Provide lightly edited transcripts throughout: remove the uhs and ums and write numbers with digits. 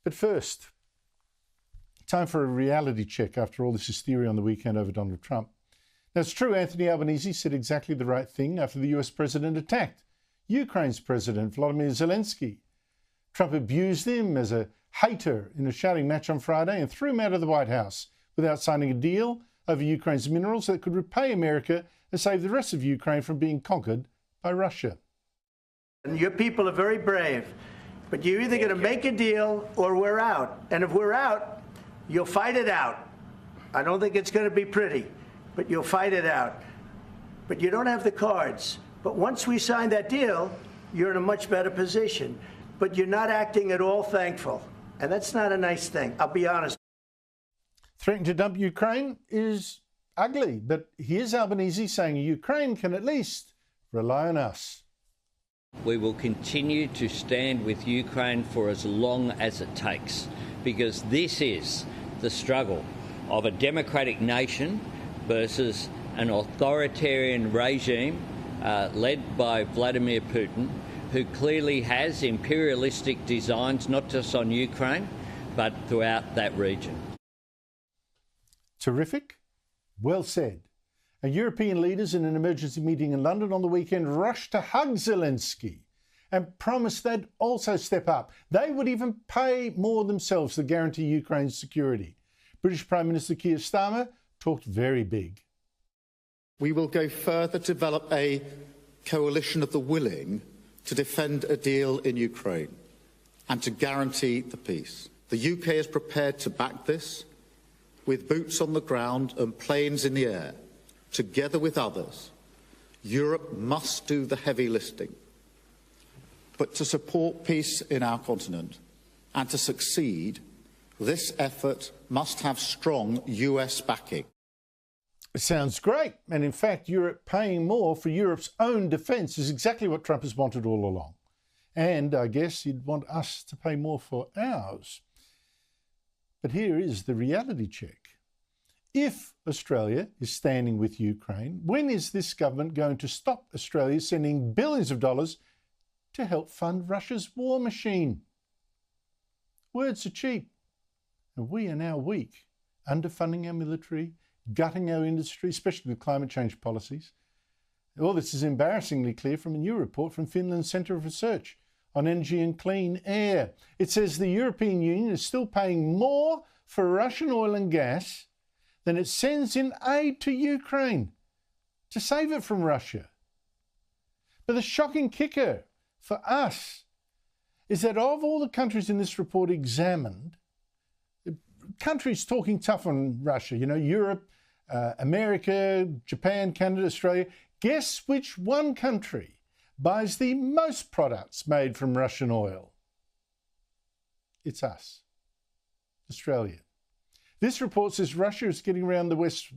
But first, time for a reality check after all this hysteria on the weekend over Donald Trump. Now, it's true Anthony Albanese said exactly the right thing after the US president attacked Ukraine's president, Volodymyr Zelensky. Trump abused him as a hater in a shouting match on Friday and threw him out of the White House without signing a deal over Ukraine's minerals that could repay America and save the rest of Ukraine from being conquered by Russia. And your people are very brave, but you're either going to make a deal or we're out. And if we're out, you'll fight it out. I don't think it's going to be pretty, but you'll fight it out. But you don't have the cards. But once we sign that deal, you're in a much better position. But you're not acting at all thankful. And that's not a nice thing. I'll be honest. Threatening to dump Ukraine is ugly, but here's Albanese saying Ukraine can at least rely on us. We will continue to stand with Ukraine for as long as it takes, because this is the struggle of a democratic nation versus an authoritarian regime led by Vladimir Putin, who clearly has imperialistic designs not just on Ukraine, but throughout that region. Terrific. Well said. And European leaders in an emergency meeting in London on the weekend rushed to hug Zelensky and promised they'd also step up. They would even pay more themselves to guarantee Ukraine's security. British Prime Minister Keir Starmer talked very big. We will go further to develop a coalition of the willing to defend a deal in Ukraine and to guarantee the peace. The UK is prepared to back this with boots on the ground and planes in the air. Together with others, Europe must do the heavy lifting. But to support peace in our continent and to succeed, this effort must have strong US backing. It sounds great. And in fact, Europe paying more for Europe's own defence is exactly what Trump has wanted all along. And I guess he'd want us to pay more for ours. But here is the reality check. If Australia is standing with Ukraine, when is this government going to stop Australia sending billions of dollars to help fund Russia's war machine? Words are cheap, and we are now weak, underfunding our military, gutting our industry, especially with climate change policies. All this is embarrassingly clear from a new report from Finland's Centre of Research on Energy and Clean Air. It says the European Union is still paying more for Russian oil and gas than it sends in aid to Ukraine to save it from Russia. But the shocking kicker for us is that of all the countries in this report examined, countries talking tough on Russia, Europe, America, Japan, Canada, Australia, guess which one country buys the most products made from Russian oil? It's us, Australia. This report says Russia is getting around the West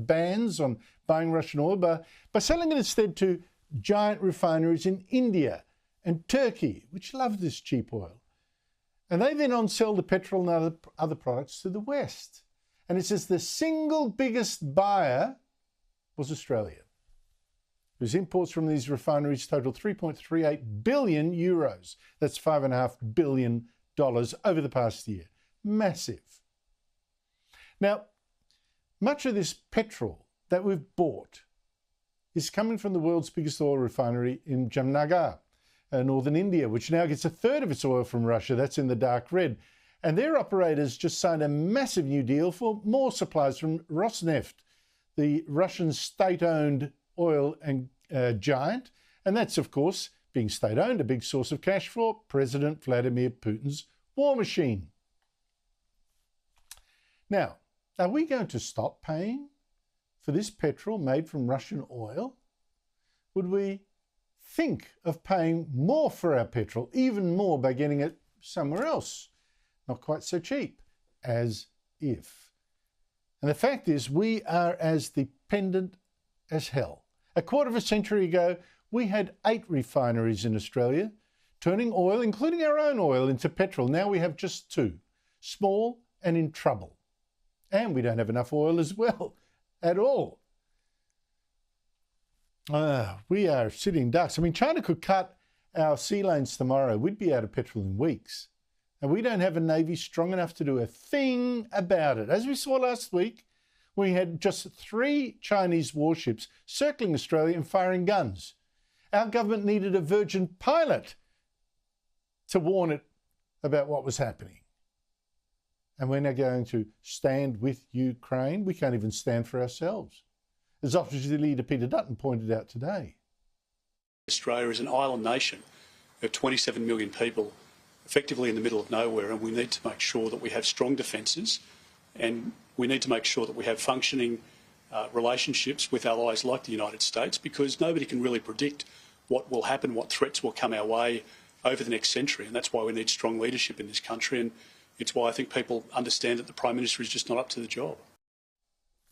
bans on buying Russian oil by selling it instead to giant refineries in India and Turkey, which love this cheap oil. And they then on-sell the petrol and other products to the West. And it says the single biggest buyer was Australia, whose imports from these refineries total 3.38 billion euros. That's $5.5 billion over the past year. Massive. Now, much of this petrol that we've bought is coming from the world's biggest oil refinery in Jamnagar, northern India, which now gets a third of its oil from Russia. That's in the dark red. And their operators just signed a massive new deal for more supplies from Rosneft, the Russian state-owned oil and giant. And that's, of course, being state-owned, a big source of cash for President Vladimir Putin's war machine. Now, are we going to stop paying for this petrol made from Russian oil? Would we think of paying more for our petrol, even more by getting it somewhere else? Not quite so cheap, as if. And the fact is, we are as dependent as hell. A quarter of a century ago, we had 8 refineries in Australia, turning oil, including our own oil, into petrol. Now we have just 2, small and in trouble. And we don't have enough oil as well, at all. We are sitting ducks. I mean, China could cut our sea lanes tomorrow. We'd be out of petrol in weeks. And we don't have a navy strong enough to do a thing about it. As we saw last week, we had just 3 Chinese warships circling Australia and firing guns. Our government needed a Virgin pilot to warn it about what was happening. And we're now going to stand with Ukraine. We can't even stand for ourselves, as Opposition Leader Peter Dutton pointed out today. Australia is an island nation of 27 million people, effectively in the middle of nowhere, and we need to make sure that we have strong defences, and we need to make sure that we have functioning relationships with allies like the United States, because nobody can really predict what will happen, what threats will come our way over the next century, and that's why we need strong leadership in this country, and it's why I think people understand that the Prime Minister is just not up to the job.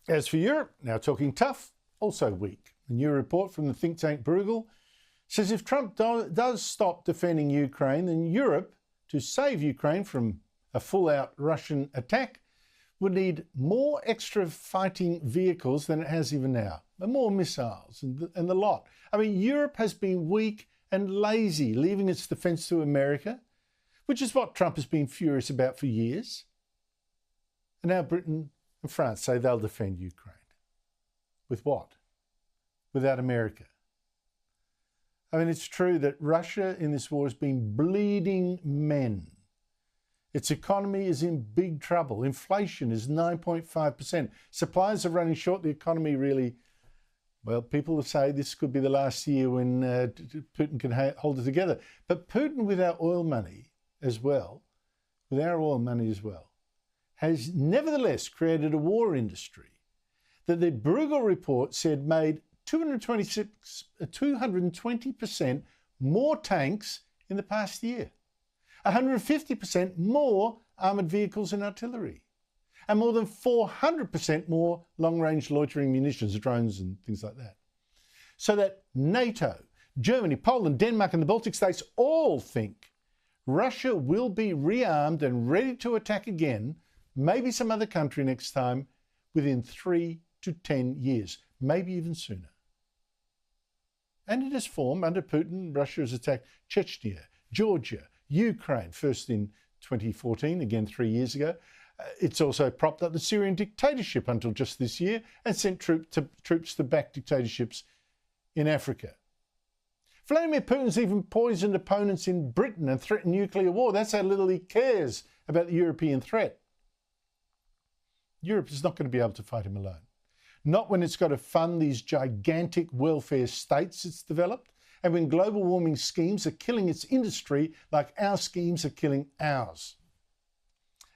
As for Europe, now talking tough, also weak. A new report from the think tank Bruegel says if Trump does stop defending Ukraine, then Europe, to save Ukraine from a full-out Russian attack, would need more extra fighting vehicles than it has even now, and more missiles and the lot. I mean, Europe has been weak and lazy, leaving its defence to America, which is what Trump has been furious about for years. And now Britain and France say they'll defend Ukraine. With what? Without America. I mean, it's true that Russia in this war has been bleeding men. Its economy is in big trouble. Inflation is 9.5%. Supplies are running short. The economy really, well, people say this could be the last year when Putin can hold it together. But Putin with our oil money as well, has nevertheless created a war industry that the Bruegel report said made 220% more tanks in the past year, 150% more armoured vehicles and artillery, and more than 400% more long-range loitering munitions, drones and things like that. So that NATO, Germany, Poland, Denmark and the Baltic states all think Russia will be rearmed and ready to attack again, maybe some other country next time, within 3 to 10 years, maybe even sooner. And it has formed under Putin. Russia has attacked Chechnya, Georgia, Ukraine, first in 2014, again 3 years ago. It's also propped up the Syrian dictatorship until just this year and sent troops to back dictatorships in Africa. Vladimir Putin's even poisoned opponents in Britain and threatened nuclear war. That's how little he cares about the European threat. Europe is not going to be able to fight him alone. Not when it's got to fund these gigantic welfare states it's developed, and when global warming schemes are killing its industry like our schemes are killing ours.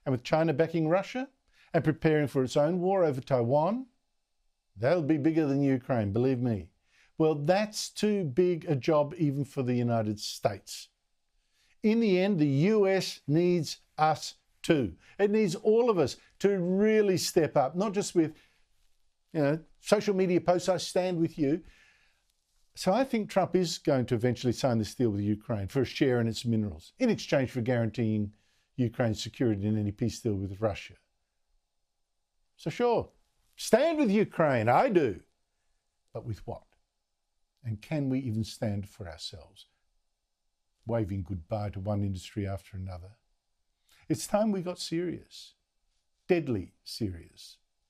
And with China backing Russia and preparing for its own war over Taiwan, that'll be bigger than Ukraine, believe me. Well, that's too big a job even for the United States. In the end, the US needs us too. It needs all of us to really step up, not just with social media posts, I stand with you. So I think Trump is going to eventually sign this deal with Ukraine for a share in its minerals in exchange for guaranteeing Ukraine's security in any peace deal with Russia. So sure, stand with Ukraine, I do. But with what? And can we even stand for ourselves? Waving goodbye to one industry after another. It's time we got serious, deadly serious.